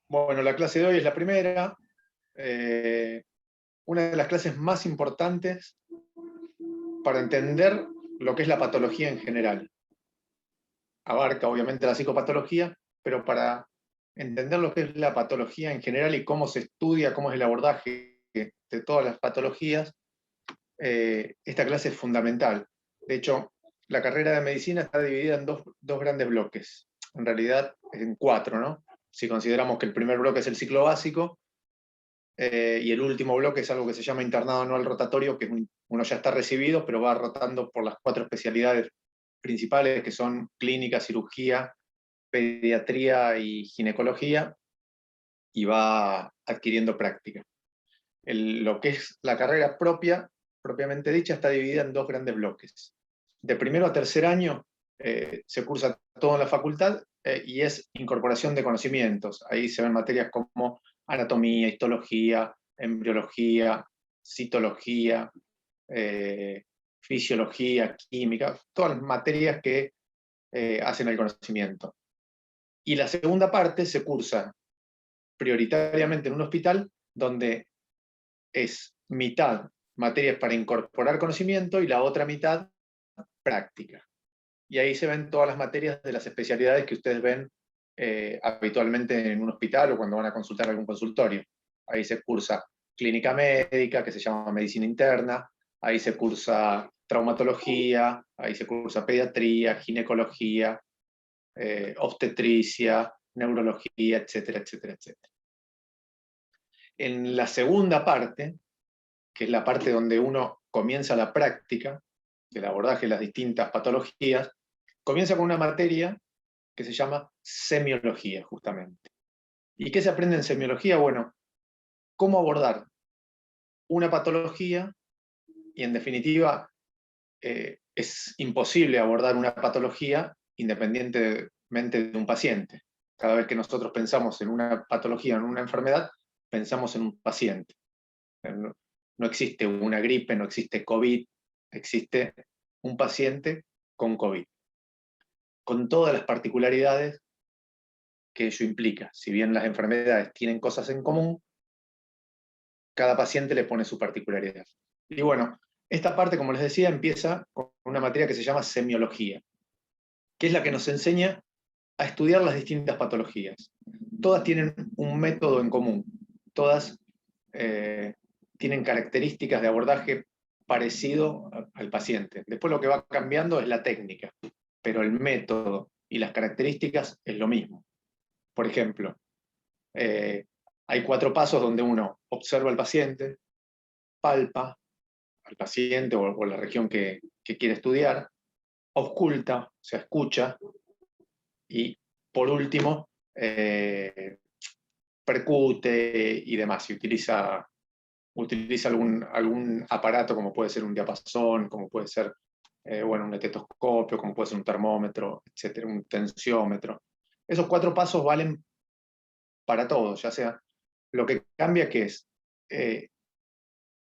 Bueno, la clase de hoy es la primera, una de las clases más importantes para entender lo que es la patología en general. Abarca obviamente la psicopatología, pero para entender lo que es la patología en general y cómo se estudia, cómo es el abordaje de todas las patologías, esta clase es fundamental. De hecho, la carrera de medicina está dividida en dos grandes bloques, en realidad en cuatro, ¿no? Si consideramos que el primer bloque es el ciclo básico, y el último bloque es algo que se llama internado anual rotatorio, que uno ya está recibido, pero va rotando por las cuatro especialidades principales, que son clínica, cirugía, pediatría y ginecología, y va adquiriendo práctica. Lo que es la carrera propiamente dicha, está dividida en dos grandes bloques. De primero a tercer año se cursa todo en la facultad y es incorporación de conocimientos. Ahí se ven materias como anatomía, histología, embriología, citología, fisiología, química, todas las materias que hacen el conocimiento. Y la segunda parte se cursa prioritariamente en un hospital donde es mitad materias para incorporar conocimiento y la otra mitad práctica. Y ahí se ven todas las materias de las especialidades que ustedes ven habitualmente en un hospital o cuando van a consultar algún consultorio. Ahí se cursa clínica médica, que se llama medicina interna, ahí se cursa traumatología, ahí se cursa pediatría, ginecología, obstetricia, neurología, etcétera, etcétera, etcétera. En la segunda parte, que es la parte donde uno comienza la práctica del abordaje de las distintas patologías, comienza con una materia que se llama semiología, justamente. ¿Y qué se aprende en semiología? Bueno, cómo abordar una patología y, en definitiva, es imposible abordar una patología independientemente de un paciente. Cada vez que nosotros pensamos en una patología, en una enfermedad, pensamos en un paciente. No existe una gripe, no existe COVID, existe un paciente con COVID, con todas las particularidades que ello implica. Si bien las enfermedades tienen cosas en común, cada paciente le pone su particularidad. Y bueno, esta parte, como les decía, empieza con una materia que se llama semiología, que es la que nos enseña a estudiar las distintas patologías. Todas tienen un método en común, todas tienen características de abordaje parecido al paciente. Después lo que va cambiando es la técnica, pero el método y las características es lo mismo. Por ejemplo, hay 4 pasos donde uno observa al paciente, palpa al paciente o la región que quiere estudiar, ausculta, o sea, escucha, y por último, percute y demás, y utiliza algún aparato, como puede ser un diapasón, como puede ser un estetoscopio, como puede ser un termómetro, etcétera, un tensiómetro. Esos 4 pasos valen para todo, ya sea lo que cambia, que es qué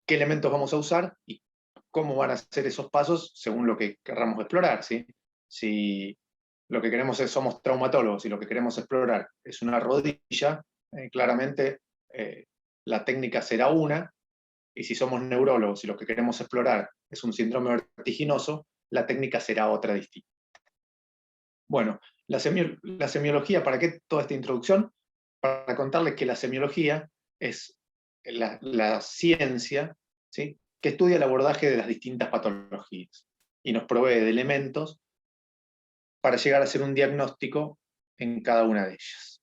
elementos vamos a usar y cómo van a ser esos pasos según lo que querramos explorar, ¿sí? Si lo que queremos somos traumatólogos y lo que queremos explorar es una rodilla, claramente la técnica será una, y si somos neurólogos y lo que queremos explorar es un síndrome vertiginoso, la técnica será otra distinta. Bueno, la semiología, ¿para qué toda esta introducción? Para contarles que la semiología es la ciencia, ¿sí?, que estudia el abordaje de las distintas patologías y nos provee de elementos para llegar a hacer un diagnóstico en cada una de ellas.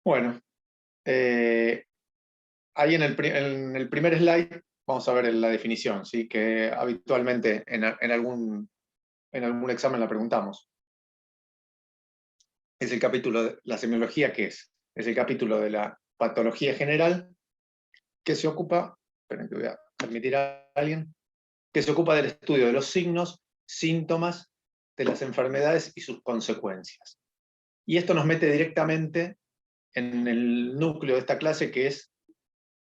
Bueno, ahí en el primer slide vamos a ver la definición, ¿sí?, que habitualmente en algún examen la preguntamos. Es el capítulo de la semiología, ¿qué es? Es el capítulo de la patología general que se ocupa, esperen que voy a permitir a alguien, que se ocupa del estudio de los signos, síntomas de las enfermedades y sus consecuencias. Y esto nos mete directamente en el núcleo de esta clase, que es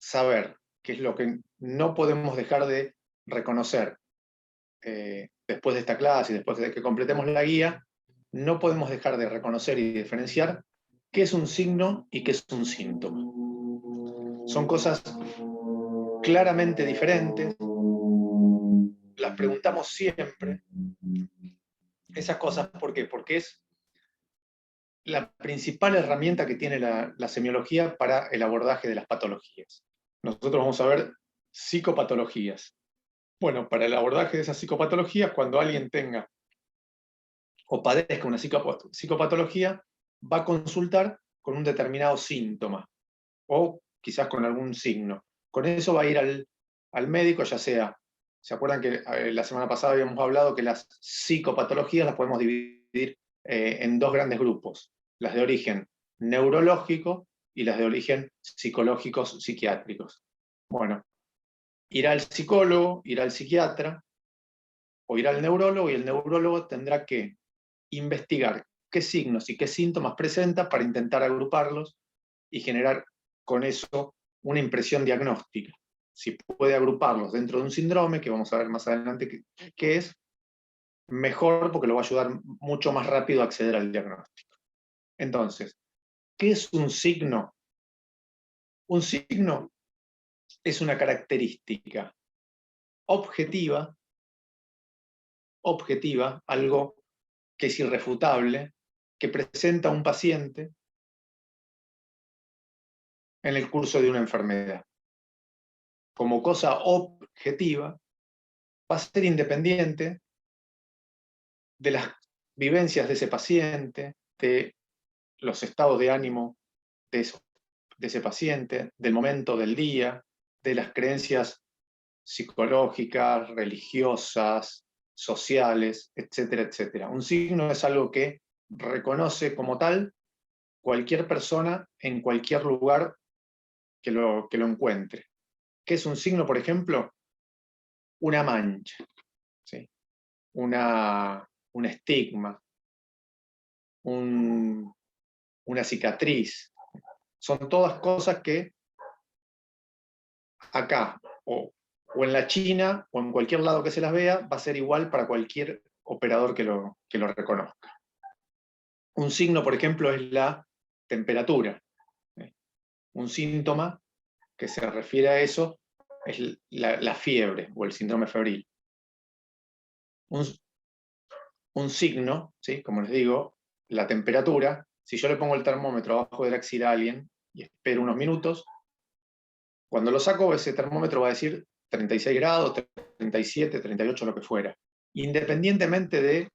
saber qué es lo que no podemos dejar de reconocer después de esta clase y después de que completemos la guía, no podemos dejar de reconocer y diferenciar qué es un signo y qué es un síntoma. Son cosas claramente diferentes, las preguntamos siempre, esas cosas, ¿por qué? Porque es la principal herramienta que tiene la semiología para el abordaje de las patologías. Nosotros vamos a ver psicopatologías. Bueno, para el abordaje de esas psicopatologías, cuando alguien tenga o padezca una psicopatología, va a consultar con un determinado síntoma o quizás con algún signo. Con eso va a ir al médico, ya sea, ¿se acuerdan que la semana pasada habíamos hablado que las psicopatologías las podemos dividir en dos grandes grupos? Las de origen neurológico y las de origen psicológicos psiquiátricos. Bueno, irá al psicólogo, irá al psiquiatra o irá al neurólogo, y el neurólogo tendrá que investigar qué signos y qué síntomas presenta para intentar agruparlos y generar con eso una impresión diagnóstica. Si puede agruparlos dentro de un síndrome, que vamos a ver más adelante qué es, mejor, porque lo va a ayudar mucho más rápido a acceder al diagnóstico. Entonces, ¿qué es un signo? Un signo es una característica objetiva, algo que es irrefutable, que presenta un paciente en el curso de una enfermedad. Como cosa objetiva, va a ser independiente de las vivencias de ese paciente, de los estados de ánimo de ese paciente, del momento del día, de las creencias psicológicas, religiosas, sociales, etcétera, etcétera. Un signo es algo que reconoce como tal cualquier persona en cualquier lugar que lo encuentre. ¿Qué es un signo, por ejemplo? Una mancha, ¿sí? Un estigma, una cicatriz. Son todas cosas que acá, o en la China, o en cualquier lado que se las vea, va a ser igual para cualquier operador que lo reconozca. Un signo, por ejemplo, es la temperatura. Un síntoma que se refiere a eso es la fiebre o el síndrome febril. Un signo, ¿sí? Como les digo, la temperatura, si yo le pongo el termómetro abajo de la axila a alguien y espero unos minutos, cuando lo saco, ese termómetro va a decir 36 grados, 37, 38, lo que fuera. Independientemente de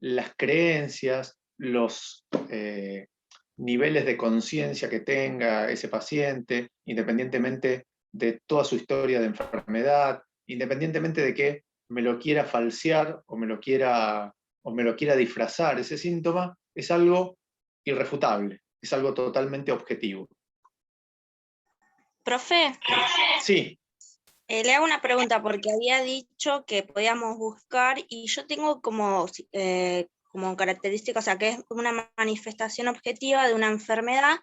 las creencias, los niveles de conciencia que tenga ese paciente, independientemente de toda su historia de enfermedad, independientemente de que me lo quiera falsear o me lo quiera disfrazar, ese síntoma es algo irrefutable, es algo totalmente objetivo. Profe, Sí. Le hago una pregunta porque había dicho que podíamos buscar y yo tengo como característica, o sea, que es una manifestación objetiva de una enfermedad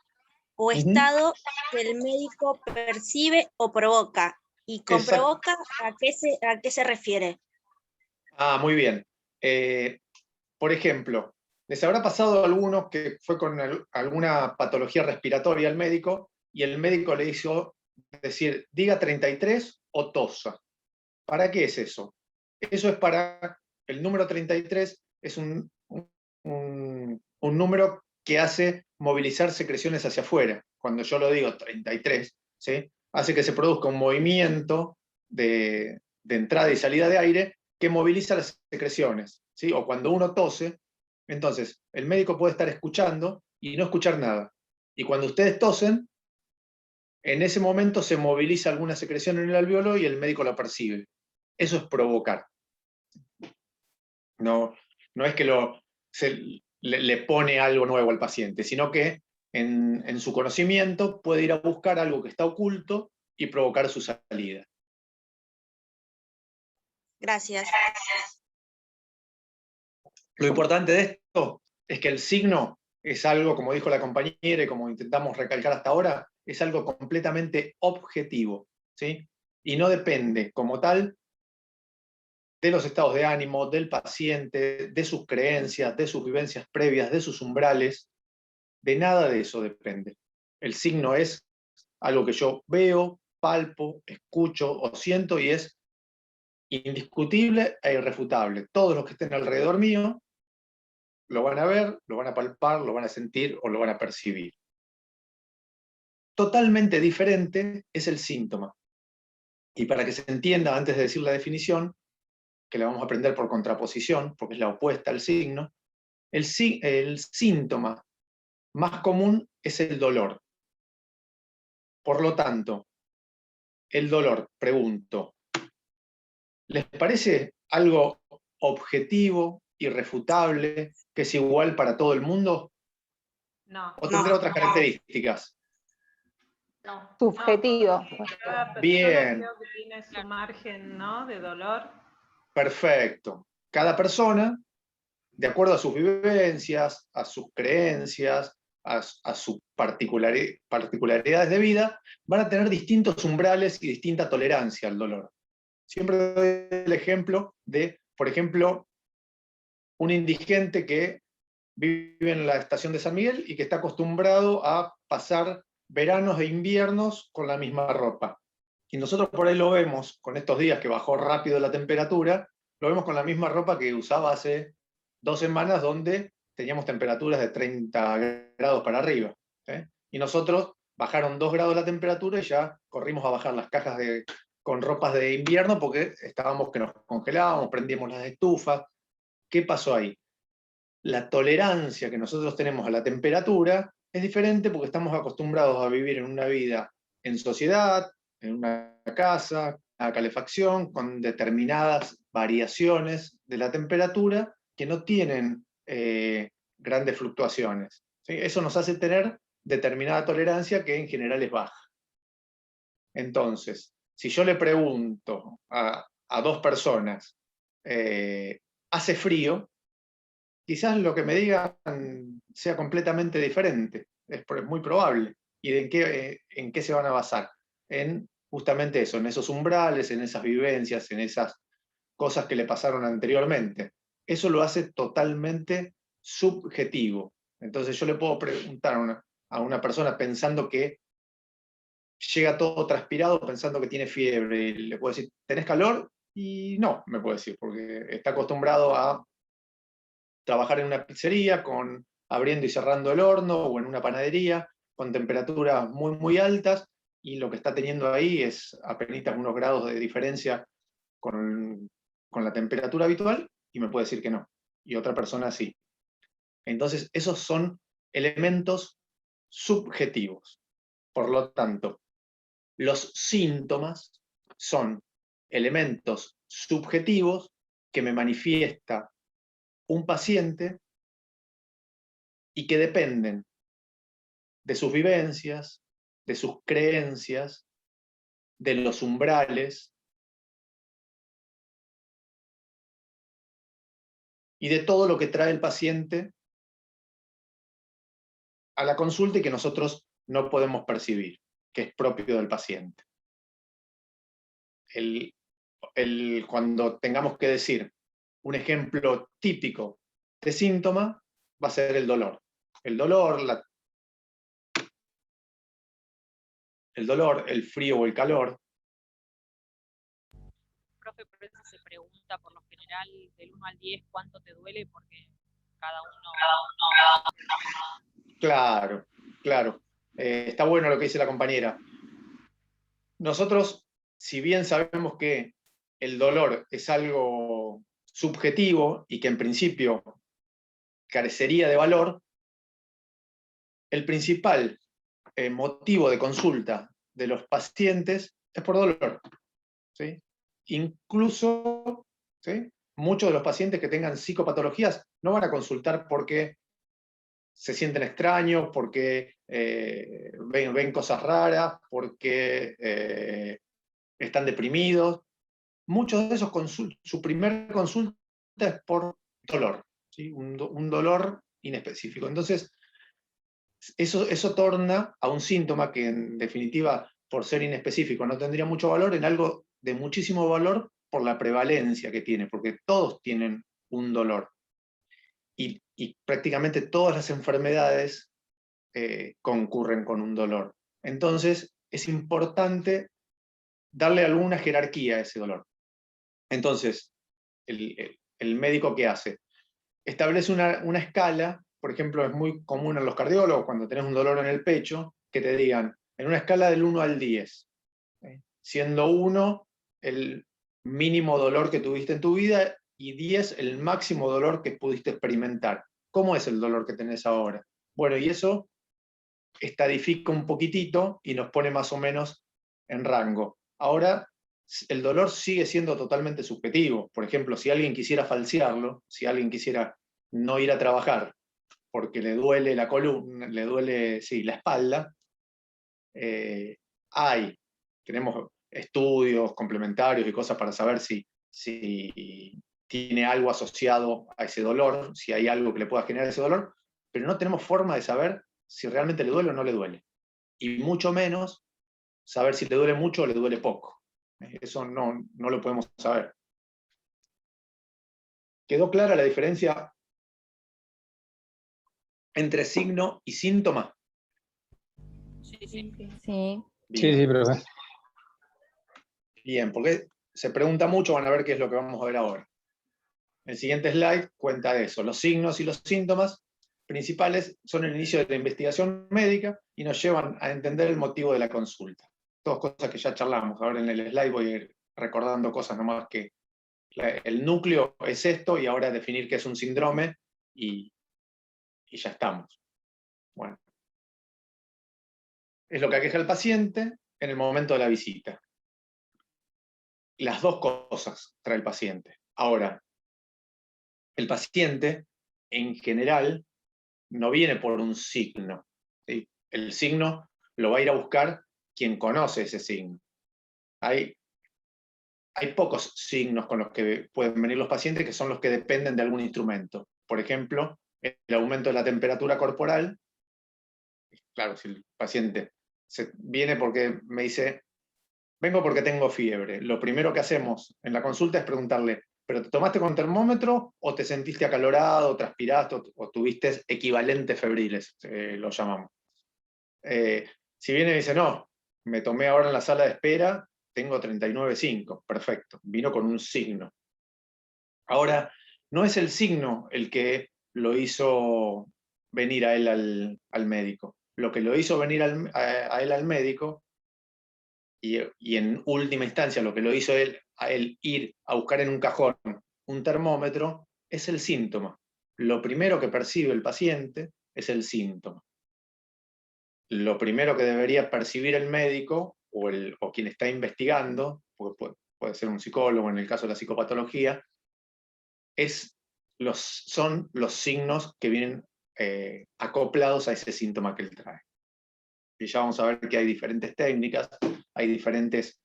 o estado que el médico percibe o provoca. Y con provoca, ¿a qué se refiere? Ah, muy bien. Por ejemplo, les habrá pasado a algunos que fue con alguna patología respiratoria al médico y el médico le hizo decir, diga 33 o tosa. ¿Para qué es eso? Eso es para, el número 33 es un número que hace movilizar secreciones hacia afuera. Cuando yo lo digo 33, ¿sí? Hace que se produzca un movimiento de entrada y salida de aire que moviliza las secreciones, ¿sí? O cuando uno tose, entonces el médico puede estar escuchando y no escuchar nada. Y cuando ustedes tosen, en ese momento se moviliza alguna secreción en el alveolo y el médico la percibe. Eso es provocar. No es que le pone algo nuevo al paciente, sino que en su conocimiento puede ir a buscar algo que está oculto y provocar su salida. Gracias. Lo importante de esto es que el signo es algo, como dijo la compañera y como intentamos recalcar hasta ahora, es algo completamente objetivo, ¿sí? Y no depende como tal de los estados de ánimo del paciente, de sus creencias, de sus vivencias previas, de sus umbrales. De nada de eso depende. El signo es algo que yo veo, palpo, escucho o siento y es indiscutible e irrefutable. Todos los que estén alrededor mío lo van a ver, lo van a palpar, lo van a sentir o lo van a percibir. Totalmente diferente es el síntoma. Y para que se entienda, antes de decir la definición, que la vamos a aprender por contraposición, porque es la opuesta al signo, el síntoma más común es el dolor. Por lo tanto, el dolor, pregunto, ¿les parece algo objetivo, irrefutable, que es igual para todo el mundo? No. ¿O tendrá otras características? No. Subjetivo. No, cada persona Bien. creo que tiene su margen, ¿no?, de dolor. Perfecto. Cada persona, de acuerdo a sus vivencias, a sus creencias, a sus particularidades de vida, van a tener distintos umbrales y distinta tolerancia al dolor. Siempre doy el ejemplo de, por ejemplo, un indigente que vive en la estación de San Miguel y que está acostumbrado a pasar veranos e inviernos con la misma ropa. Y nosotros por ahí lo vemos, con estos días que bajó rápido la temperatura, lo vemos con la misma ropa que usaba hace 2 semanas, donde teníamos temperaturas de 30 grados para arriba. Y nosotros bajaron 2 grados la temperatura y ya corrimos a bajar las cajas con ropas de invierno porque estábamos que nos congelábamos, prendíamos las estufas. ¿Qué pasó ahí? La tolerancia que nosotros tenemos a la temperatura es diferente porque estamos acostumbrados a vivir en una vida en sociedad, en una casa, a calefacción, con determinadas variaciones de la temperatura que no tienen grandes fluctuaciones. ¿Sí? Eso nos hace tener determinada tolerancia que en general es baja. Entonces, si yo le pregunto a 2 personas, ¿hace frío? Quizás lo que me digan sea completamente diferente, es muy probable. ¿Y en qué se van a basar? En justamente eso, en esos umbrales, en esas vivencias, en esas cosas que le pasaron anteriormente. Eso lo hace totalmente subjetivo. Entonces yo le puedo preguntar a una persona pensando que llega todo transpirado, pensando que tiene fiebre, y le puedo decir, ¿tenés calor? Y no, me puede decir, porque está acostumbrado a trabajar en una pizzería, abriendo y cerrando el horno, o en una panadería, con temperaturas muy, muy altas, y lo que está teniendo ahí es apenas unos grados de diferencia con la temperatura habitual, y me puede decir que no. Y otra persona sí. Entonces, esos son elementos subjetivos. Por lo tanto, los síntomas son elementos subjetivos que me manifiesta un paciente y que dependen de sus vivencias, de sus creencias, de los umbrales y de todo lo que trae el paciente a la consulta y que nosotros no podemos percibir, que es propio del paciente. Cuando tengamos que decir un ejemplo típico de síntoma, va a ser el dolor. El dolor, el frío o el calor. Profe, por eso se pregunta por lo general del 1 al 10 cuánto te duele, porque cada uno... Claro, claro. Está bueno lo que dice la compañera. Nosotros, si bien sabemos que el dolor es algo subjetivo y que en principio carecería de valor, el principal motivo de consulta de los pacientes es por dolor. ¿Sí? Incluso, ¿sí?, muchos de los pacientes que tengan psicopatologías no van a consultar porque se sienten extraños, porque ven cosas raras, porque están deprimidos. Muchos de esos su primer consulta es por dolor, ¿sí? Un dolor inespecífico. Entonces, eso torna a un síntoma que en definitiva, por ser inespecífico, no tendría mucho valor, en algo de muchísimo valor por la prevalencia que tiene, porque todos tienen un dolor. Y prácticamente todas las enfermedades concurren con un dolor. Entonces, es importante darle alguna jerarquía a ese dolor. Entonces, el médico, ¿qué hace? Establece una escala. Por ejemplo, es muy común en los cardiólogos, cuando tenés un dolor en el pecho, que te digan, en una escala del 1 al 10, siendo 1 el mínimo dolor que tuviste en tu vida y 10 el máximo dolor que pudiste experimentar. ¿Cómo es el dolor que tenés ahora? Bueno, y eso estadifica un poquitito y nos pone más o menos en rango. Ahora, el dolor sigue siendo totalmente subjetivo. Por ejemplo, si alguien quisiera falsearlo, si alguien quisiera no ir a trabajar porque le duele la columna, le duele, sí, la espalda, tenemos estudios complementarios y cosas para saber si tiene algo asociado a ese dolor, si hay algo que le pueda generar ese dolor, pero no tenemos forma de saber si realmente le duele o no le duele. Y mucho menos saber si le duele mucho o le duele poco. Eso no lo podemos saber. ¿Quedó clara la diferencia entre signo y síntoma? Sí, sí. Sí. Bien. Sí, profe. Bien, porque se pregunta mucho, van a ver qué es lo que vamos a ver ahora. El siguiente slide cuenta de eso. Los signos y los síntomas principales son el inicio de la investigación médica y nos llevan a entender el motivo de la consulta. Todas cosas que ya charlamos. Ahora en el slide voy a ir recordando cosas nomás, que el núcleo es esto, y ahora definir qué es un síndrome y ya estamos. Bueno. Es lo que aqueja al paciente en el momento de la visita. Las dos cosas trae el paciente. Ahora, el paciente, en general, no viene por un signo, ¿sí? El signo lo va a ir a buscar quien conoce ese signo. Hay pocos signos con los que pueden venir los pacientes, que son los que dependen de algún instrumento. Por ejemplo, el aumento de la temperatura corporal. Claro, si el paciente viene porque me dice, vengo porque tengo fiebre, lo primero que hacemos en la consulta es preguntarle, ¿pero te tomaste con termómetro o te sentiste acalorado, transpiraste o tuviste equivalentes febriles? Lo llamamos. Si viene y dice, no, me tomé ahora en la sala de espera, tengo 39,5, perfecto, vino con un signo. Ahora, no es el signo el que lo hizo venir a él al médico. Lo que lo hizo venir a él al médico, y en última instancia lo que lo hizo a él ir a buscar en un cajón un termómetro, es el síntoma. Lo primero que percibe el paciente es el síntoma. Lo primero que debería percibir el médico o quien está investigando, puede ser un psicólogo en el caso de la psicopatología, son los signos que vienen acoplados a ese síntoma que él trae. Y ya vamos a ver que hay diferentes técnicas, hay diferentes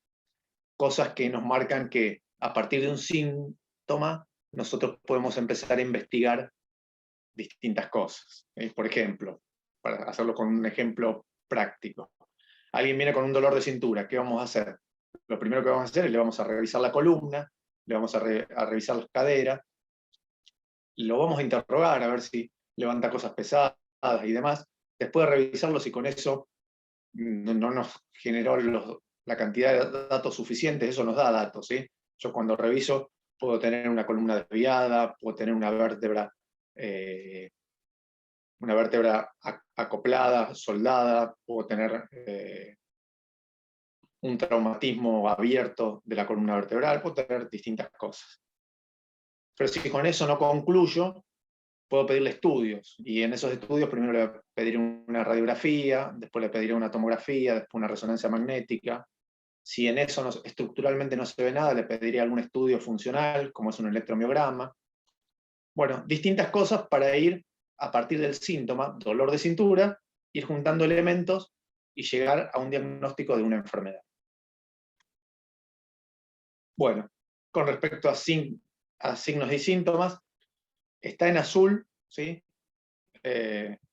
cosas que nos marcan que a partir de un síntoma nosotros podemos empezar a investigar distintas cosas. Por ejemplo, para hacerlo con un ejemplo práctico. Alguien viene con un dolor de cintura, ¿qué vamos a hacer? Lo primero que vamos a hacer es le vamos a revisar la columna, le vamos a revisar las caderas, lo vamos a interrogar a ver si levanta cosas pesadas y demás. Después de revisarlo, si con eso no nos generó la cantidad de datos suficientes, eso nos da datos, ¿sí? Yo cuando reviso puedo tener una columna desviada, puedo tener una vértebra acoplada, soldada, puedo tener un traumatismo abierto de la columna vertebral, puedo tener distintas cosas. Pero si con eso no concluyo, puedo pedirle estudios, y en esos estudios primero le pediré una radiografía, después le pediré una tomografía, después una resonancia magnética. Si en eso estructuralmente no se ve nada, le pediré algún estudio funcional, como es un electromiograma. Bueno, distintas cosas para ir, a partir del síntoma, dolor de cintura, ir juntando elementos y llegar a un diagnóstico de una enfermedad. Bueno, con respecto a signos y síntomas, está en azul, ¿sí?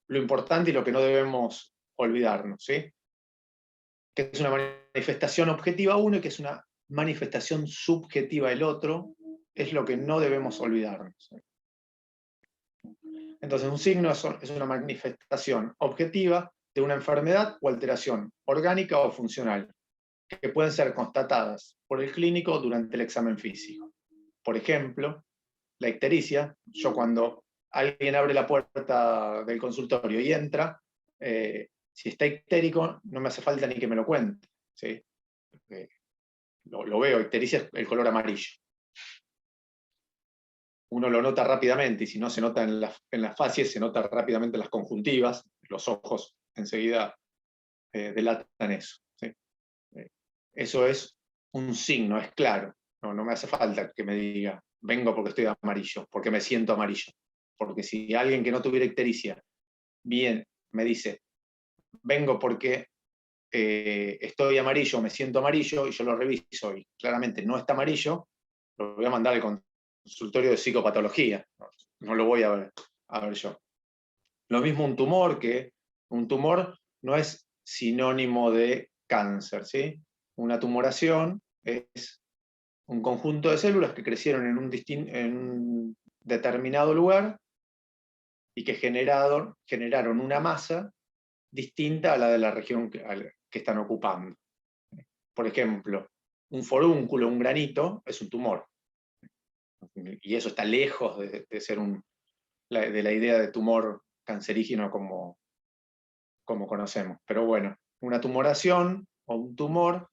Lo importante y lo que no debemos olvidarnos, ¿sí? Que es una manifestación objetiva 1 y que es una manifestación subjetiva del otro, es lo que no debemos olvidarnos. Entonces, un signo es una manifestación objetiva de una enfermedad o alteración orgánica o funcional, que pueden ser constatadas por el clínico durante el examen físico. Por ejemplo, la ictericia. Yo, cuando alguien abre la puerta del consultorio y entra, si está ictérico, no me hace falta ni que me lo cuente, ¿sí? Lo veo, ictericia es el color amarillo. Uno lo nota rápidamente, y si no se nota en las facies, se nota rápidamente en las conjuntivas, los ojos enseguida delatan eso, ¿sí? Eso es un signo, es claro. No me hace falta que me diga, vengo porque estoy amarillo, porque me siento amarillo. Porque si alguien que no tuviera ictericia bien me dice, vengo porque estoy amarillo, me siento amarillo, y yo lo reviso y claramente no está amarillo, lo voy a mandar al consultorio de psicopatología. No lo voy a ver yo. Lo mismo un tumor, que un tumor no es sinónimo de cáncer, ¿sí? Una tumoración es un conjunto de células que crecieron en un determinado lugar y que generaron una masa distinta a la de la región que están ocupando. Por ejemplo, un forúnculo, un granito, es un tumor. Y eso está lejos de ser de la idea de tumor cancerígeno como conocemos. Pero bueno, una tumoración o un tumor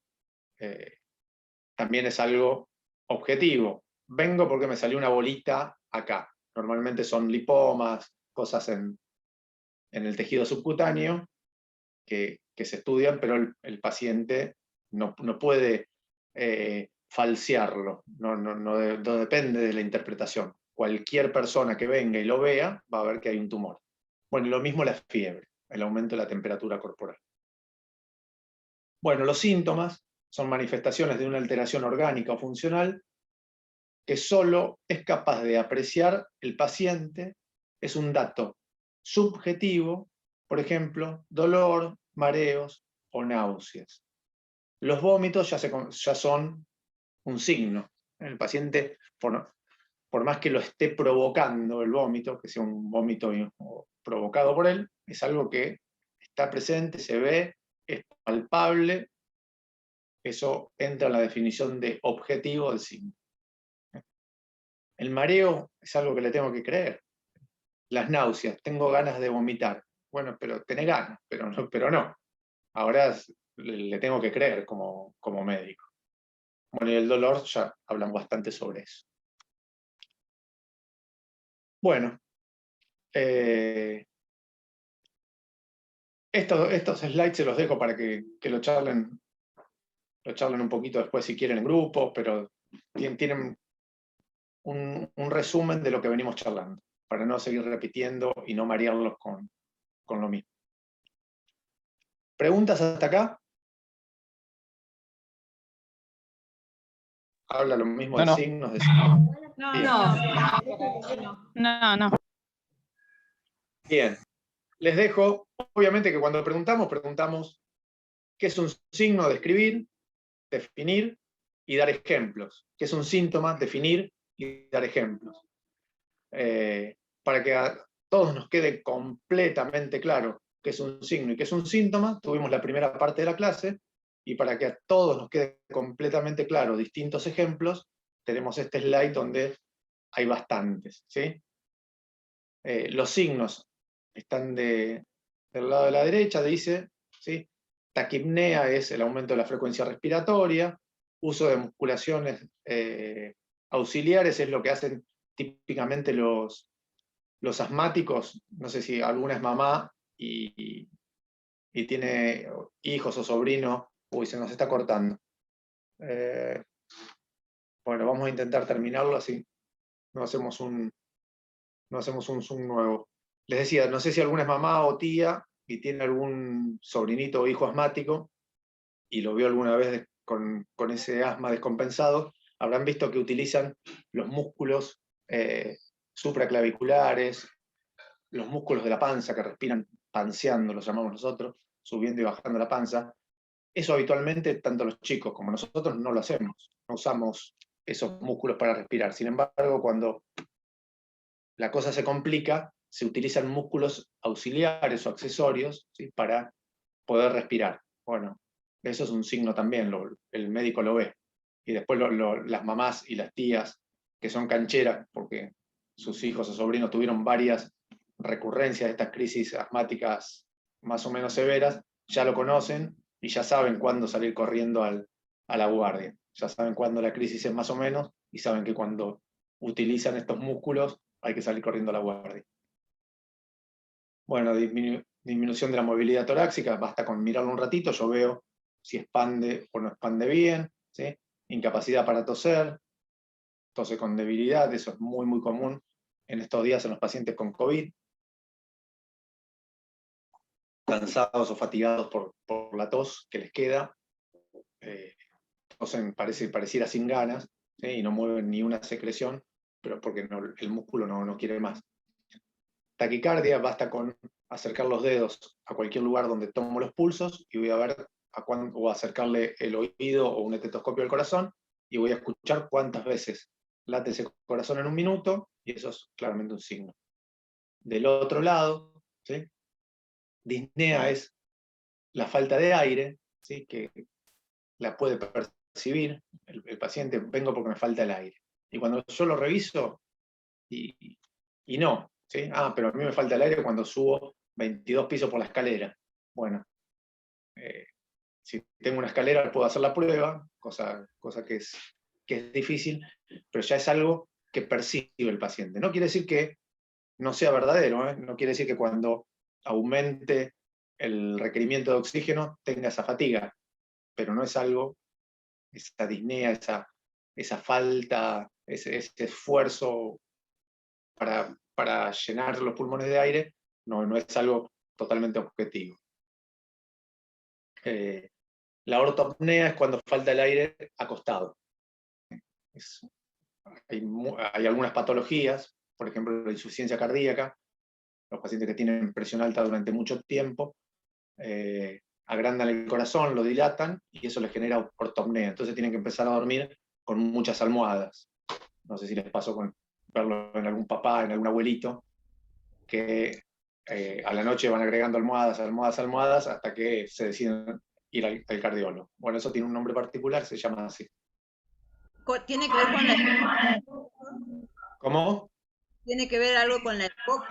también es algo objetivo. Vengo porque me salió una bolita acá. Normalmente son lipomas, cosas en el tejido subcutáneo que se estudian, pero el paciente no puede falsearlo, no depende de la interpretación. Cualquier persona que venga y lo vea va a ver que hay un tumor. Bueno, lo mismo la fiebre, el aumento de la temperatura corporal. Bueno, los síntomas son manifestaciones de una alteración orgánica o funcional que solo es capaz de apreciar el paciente. Es un dato subjetivo, por ejemplo, dolor, mareos o náuseas. Los vómitos ya son un signo. El paciente, por más que lo esté provocando el vómito, que sea un vómito provocado por él, es algo que está presente, se ve, es palpable. Eso entra en la definición de objetivo del signo. El mareo es algo que le tengo que creer. Las náuseas, tengo ganas de vomitar. Bueno, pero tenés ganas, pero no. Ahora le tengo que creer como médico. Bueno, y el dolor ya hablan bastante sobre eso. Bueno, estos slides se los dejo para que lo charlen un poquito después si quieren en grupos, pero tienen un resumen de lo que venimos charlando, para no seguir repitiendo y no marearlos con lo mismo. ¿Preguntas hasta acá? Habla lo mismo de signos. No. Bien. Les dejo, obviamente que cuando preguntamos qué es un signo, describir, definir y dar ejemplos. ¿Qué es un síntoma? Definir y dar ejemplos. Para que a todos nos quede completamente claro qué es un signo y qué es un síntoma, tuvimos la primera parte de la clase, y para que a todos nos quede completamente claro distintos ejemplos, tenemos este slide donde hay bastantes, ¿sí? Los signos están del lado de la derecha, dice, ¿sí? Taquipnea es el aumento de la frecuencia respiratoria, uso de musculaciones auxiliares es lo que hacen típicamente los asmáticos. No sé si alguna es mamá y tiene hijos o sobrinos. Uy, se nos está cortando. Bueno, vamos a intentar terminarlo así. No hacemos un Zoom nuevo. Les decía, no sé si alguna es mamá o tía y tiene algún sobrinito o hijo asmático y lo vio alguna vez con ese asma descompensado. Habrán visto que utilizan los músculos supraclaviculares, los músculos de la panza que respiran panseando, los llamamos nosotros, subiendo y bajando la panza. Eso habitualmente tanto los chicos como nosotros no lo hacemos, no usamos esos músculos para respirar. Sin embargo, cuando la cosa se complica, se utilizan músculos auxiliares o accesorios, ¿sí?, para poder respirar. Bueno, eso es un signo también, el médico lo ve. Y después las mamás y las tías, que son cancheras, porque sus hijos o sobrinos tuvieron varias recurrencias de estas crisis asmáticas más o menos severas, ya lo conocen y ya saben cuándo salir corriendo a la guardia. Ya saben cuándo la crisis es más o menos y saben que cuando utilizan estos músculos hay que salir corriendo a la guardia. Bueno, disminución de la movilidad torácica, basta con mirarlo un ratito, yo veo si expande o no expande bien, ¿sí? Incapacidad para toser, tose con debilidad, eso es muy, muy común en estos días en los pacientes con COVID. Cansados o fatigados por la tos que les queda, tosen pareciera sin ganas, ¿sí?, y no mueven ni una secreción, pero porque el músculo no quiere más. Taquicardia, basta con acercar los dedos a cualquier lugar donde tomo los pulsos y voy a ver o acercarle el oído o un estetoscopio al corazón y voy a escuchar cuántas veces late ese corazón en un minuto, y eso es claramente un signo. Del otro lado, ¿sí?, disnea es la falta de aire, ¿sí?, que la puede percibir el paciente, vengo porque me falta el aire. Y cuando yo lo reviso, y no, ¿sí? Pero a mí me falta el aire cuando subo 22 pisos por la escalera. Bueno, si tengo una escalera puedo hacer la prueba, cosa que es difícil, pero ya es algo que percibe el paciente. No quiere decir que no sea verdadero, ¿eh? No quiere decir que cuando aumente el requerimiento de oxígeno tenga esa fatiga, pero no es algo, esa disnea, esa falta, ese esfuerzo para llenar los pulmones de aire, no es algo totalmente objetivo. La ortopnea es cuando falta el aire acostado. Hay algunas patologías, por ejemplo la insuficiencia cardíaca, los pacientes que tienen presión alta durante mucho tiempo, agrandan el corazón, lo dilatan, y eso les genera ortopnea. Entonces tienen que empezar a dormir con muchas almohadas. No sé si les pasó con verlo en algún papá, en algún abuelito, que a la noche van agregando almohadas, hasta que se deciden ir al cardiólogo. Bueno, eso tiene un nombre particular, se llama así. ¿Tiene que ver con la... ¿Cómo? ¿Tiene que ver algo con la EPOC?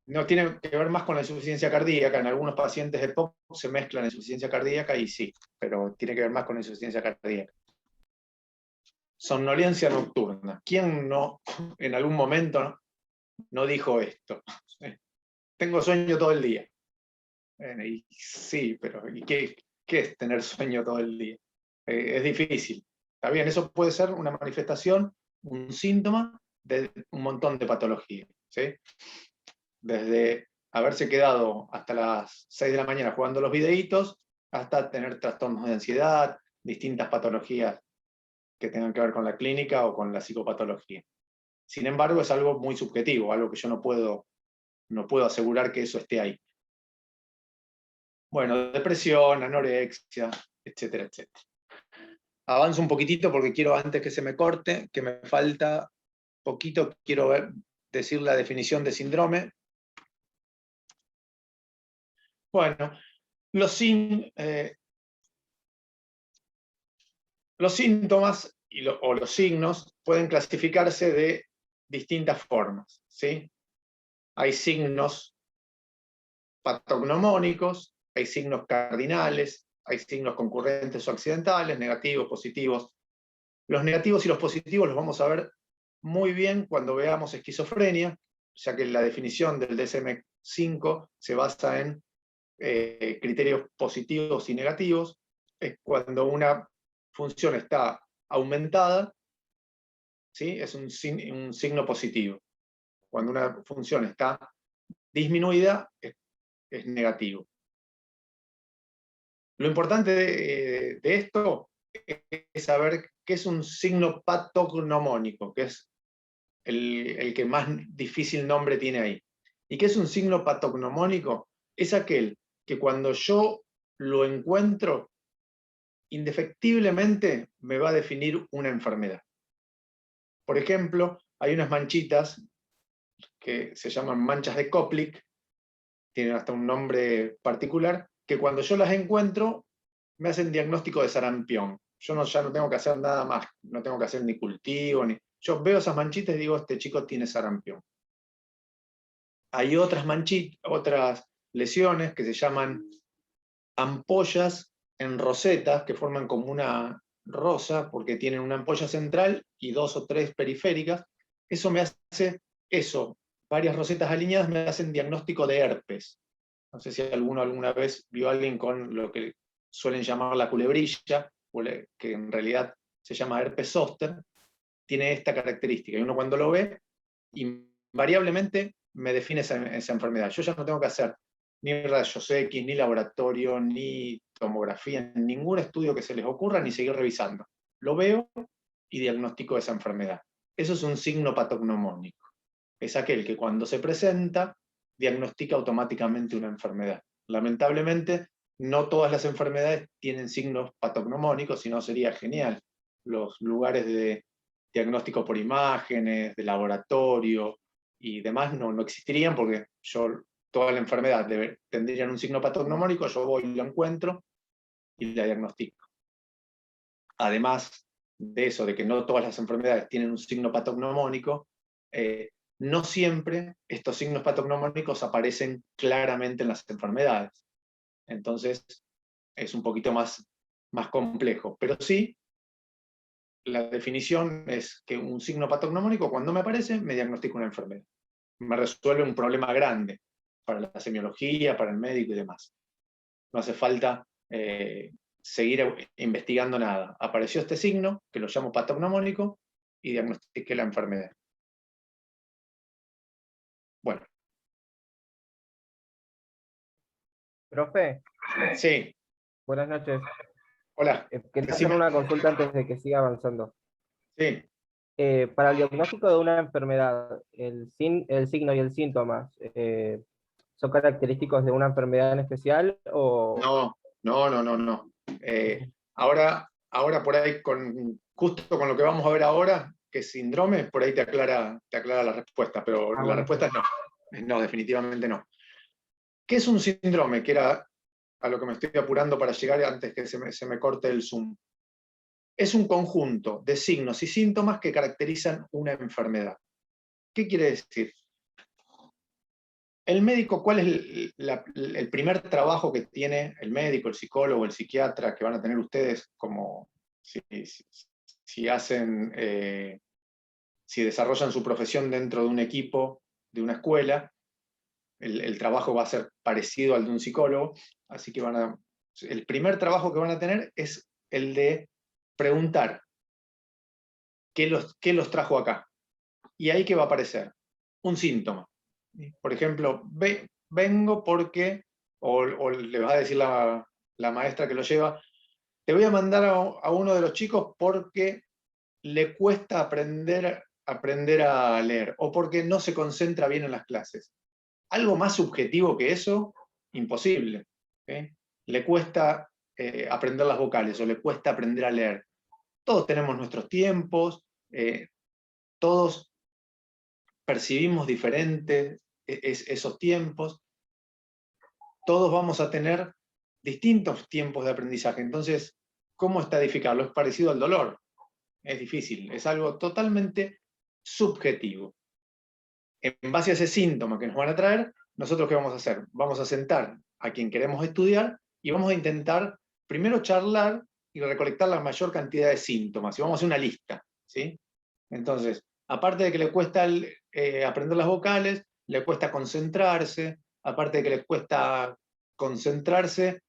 No, tiene que ver más con la insuficiencia cardíaca. En algunos pacientes de EPOC se mezcla la insuficiencia cardíaca y sí, pero tiene que ver más con la insuficiencia cardíaca. Somnolencia nocturna. ¿Quién no, en algún momento, no dijo esto? Tengo sueño todo el día. Y sí, pero ¿y qué es tener sueño todo el día? Es difícil. Está bien, eso puede ser una manifestación, un síntoma de un montón de patologías, ¿sí? Desde haberse quedado hasta las 6 de la mañana jugando los videitos, hasta tener trastornos de ansiedad, distintas patologías que tengan que ver con la clínica o con la psicopatología. Sin embargo, es algo muy subjetivo, algo que yo no puedo asegurar que eso esté ahí. Bueno, depresión, anorexia, etcétera, etcétera. Avanzo un poquitito porque quiero, antes que se me corte, que me falta poquito, quiero decir la definición de síndrome. Bueno, los síntomas o los signos pueden clasificarse de distintas formas, ¿sí? Hay signos patognomónicos, hay signos cardinales, hay signos concurrentes o accidentales, negativos, positivos. Los negativos y los positivos los vamos a ver muy bien cuando veamos esquizofrenia, ya que la definición del DSM-5 se basa en criterios positivos y negativos. Es cuando una función está aumentada, ¿sí?, es un signo positivo. Cuando una función está disminuida, es negativo. Lo importante de esto es saber qué es un signo patognomónico, que es el que más difícil nombre tiene ahí. ¿Y qué es un signo patognomónico? Es aquel que cuando yo lo encuentro indefectiblemente me va a definir una enfermedad. Por ejemplo, hay unas manchitas que se llaman manchas de Koplik, tienen hasta un nombre particular, que cuando yo las encuentro me hacen diagnóstico de sarampión. Yo ya no tengo que hacer nada más, no tengo que hacer ni cultivo, yo veo esas manchitas y digo, este chico tiene sarampión. Hay otras otras lesiones que se llaman ampollas en rosetas, que forman como una rosa, porque tienen una ampolla central y 2 o 3 periféricas. Eso me hace, varias rosetas alineadas me hacen diagnóstico de herpes. No sé si alguno alguna vez vio a alguien con lo que suelen llamar la culebrilla, que en realidad se llama herpes zóster, tiene esta característica. Y uno cuando lo ve, invariablemente me define esa enfermedad. Yo ya no tengo que hacer ni rayos X, ni laboratorio, ni tomografía, ningún estudio que se les ocurra, ni seguir revisando. Lo veo y diagnostico esa enfermedad. Eso es un signo patognomónico. Es aquel que cuando se presenta, diagnostica automáticamente una enfermedad. Lamentablemente, no todas las enfermedades tienen signos patognomónicos, si no sería genial. Los lugares de diagnóstico por imágenes, de laboratorio y demás no existirían, porque toda la enfermedad tendrían un signo patognomónico, yo voy y lo encuentro y la diagnostico. Además de eso, de que no todas las enfermedades tienen un signo patognomónico, no siempre estos signos patognomónicos aparecen claramente en las enfermedades. Entonces, es un poquito más complejo. Pero sí, la definición es que un signo patognomónico, cuando me aparece, me diagnostica una enfermedad. Me resuelve un problema grande para la semiología, para el médico y demás. No hace falta seguir investigando nada. Apareció este signo, que lo llamo patognomónico, y diagnostiqué la enfermedad. Bueno. Profe, Sí, buenas noches. hola. Quería hacer una consulta antes de que siga avanzando. Sí, Para el diagnóstico de una enfermedad, el signo y el síntoma, ¿son característicos de una enfermedad en especial o...? No. Ahora por ahí, justo con lo que vamos a ver ahora, que es síndrome, por ahí te aclara la respuesta, pero la Bueno. respuesta es no. No, definitivamente no. ¿Qué es un síndrome? Que era a lo que me estoy apurando para llegar antes que se me corte el Zoom. Es un conjunto de signos y síntomas que caracterizan una enfermedad. ¿Qué quiere decir? El médico, ¿cuál es el primer trabajo que tiene el médico, el psicólogo, el psiquiatra que van a tener ustedes como si desarrollan su profesión dentro de un equipo, de una escuela? El trabajo va a ser parecido al de un psicólogo, así que el primer trabajo que van a tener es el de preguntar qué los trajo acá. Y ahí, ¿qué va a aparecer? Un síntoma. Por ejemplo, vengo porque, o le va a decir la maestra que lo lleva, te voy a mandar a uno de los chicos porque le cuesta aprender a leer, o porque no se concentra bien en las clases. Algo más subjetivo que eso, imposible. Le cuesta aprender las vocales, o le cuesta aprender a leer. Todos tenemos nuestros tiempos, todos percibimos diferentes esos tiempos, todos vamos a tener distintos tiempos de aprendizaje. Entonces, ¿cómo estadificarlo? Es parecido al dolor. Es difícil, es algo totalmente subjetivo. En base a ese síntoma que nos van a traer, ¿nosotros qué vamos a hacer? Vamos a sentar a quien queremos estudiar y vamos a intentar primero charlar y recolectar la mayor cantidad de síntomas. Y vamos a hacer una lista, ¿sí? Entonces, aparte de que le cuesta aprender las vocales, le cuesta concentrarse, aparte de que le cuesta concentrarse,